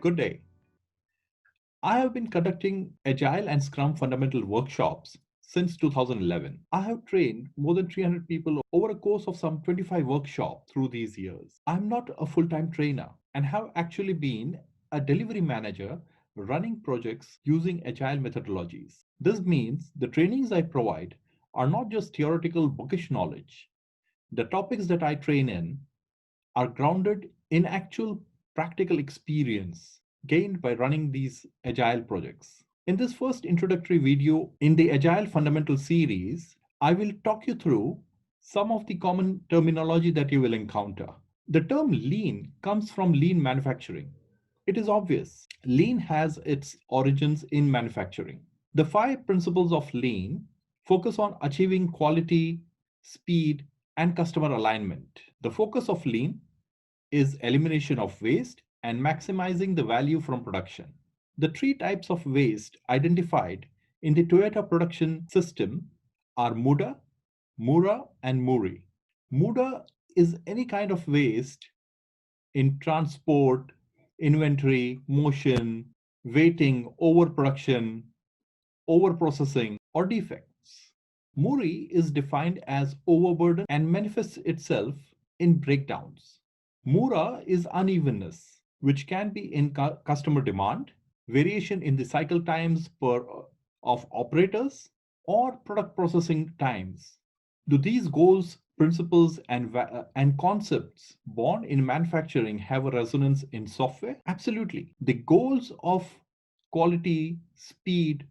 Good day. I have been conducting Agile and Scrum Fundamental workshops since 2011. I have trained more than 300 people over a course of some 25 workshops through these years. I'm not a full-time trainer and have actually been a delivery manager running projects using Agile methodologies. This means the trainings I provide are not just theoretical bookish knowledge. The topics that I train in are grounded in actual practical experience gained by running these agile projects. In this first introductory video in the Agile Fundamental series, I will talk you through some of the common terminology that you will encounter. The term lean comes from lean manufacturing. It is obvious. Lean has its origins in manufacturing. The five principles of lean focus on achieving quality, speed, and customer alignment. The focus of lean is elimination of waste and maximizing the value from production. The three types of waste identified in the Toyota production system are Muda, Mura, and Muri. Muda is any kind of waste in transport, inventory, motion, waiting, overproduction, overprocessing, or defects. Muri is defined as overburden and manifests itself in breakdowns. Mura is unevenness, which can be in customer demand, variation in the cycle times of operators, or product processing times. Do these goals, principles, and concepts born in manufacturing have a resonance in software? Absolutely. The goals of quality, speed,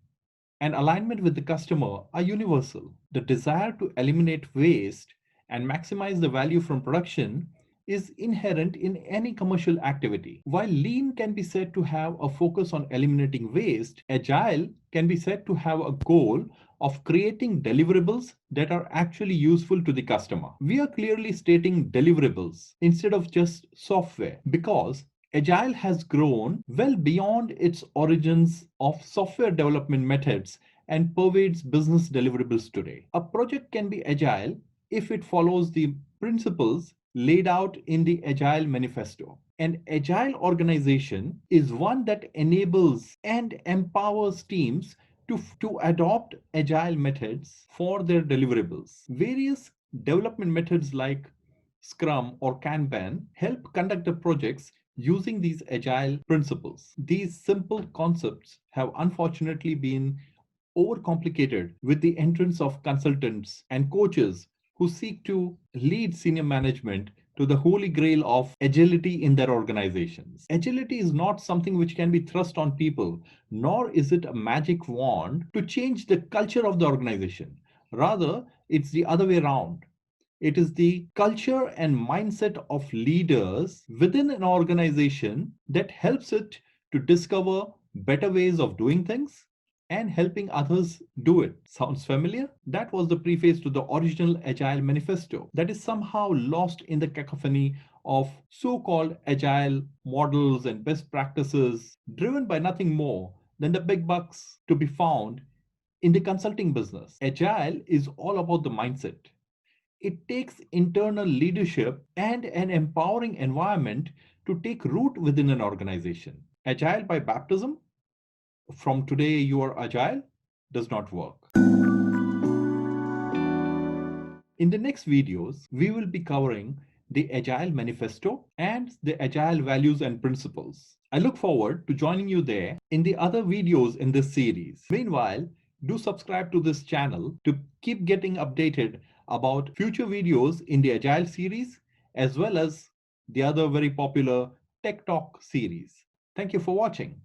and alignment with the customer are universal. The desire to eliminate waste and maximize the value from production is inherent in any commercial activity. While lean can be said to have a focus on eliminating waste, agile can be said to have a goal of creating deliverables that are actually useful to the customer. We are clearly stating deliverables instead of just software because Agile has grown well beyond its origins of software development methods and pervades business deliverables today. A project can be agile if it follows the principles laid out in the Agile Manifesto. An agile organization is one that enables and empowers teams to adopt agile methods for their deliverables. Various development methods like Scrum or Kanban help conduct the projects using these agile principles. These simple concepts have unfortunately been overcomplicated with the entrance of consultants and coaches who seek to lead senior management to the holy grail of agility in their organizations. Agility is not something which can be thrust on people, nor is it a magic wand to change the culture of the organization. Rather, it's the other way around. It is the culture and mindset of leaders within an organization that helps it to discover better ways of doing things and helping others do it. Sounds familiar? That was the preface to the original Agile Manifesto that is somehow lost in the cacophony of so-called agile models and best practices driven by nothing more than the big bucks to be found in the consulting business. Agile is all about the mindset. It takes internal leadership and an empowering environment to take root within an organization. Agile by baptism, from today you are agile, does not work. In the next videos, we will be covering the Agile Manifesto and the Agile values and principles. I look forward to joining you there in the other videos in this series. Meanwhile, do subscribe to this channel to keep getting updated about future videos in the Agile series as well as the other very popular Tech Talk series. Thank you for watching.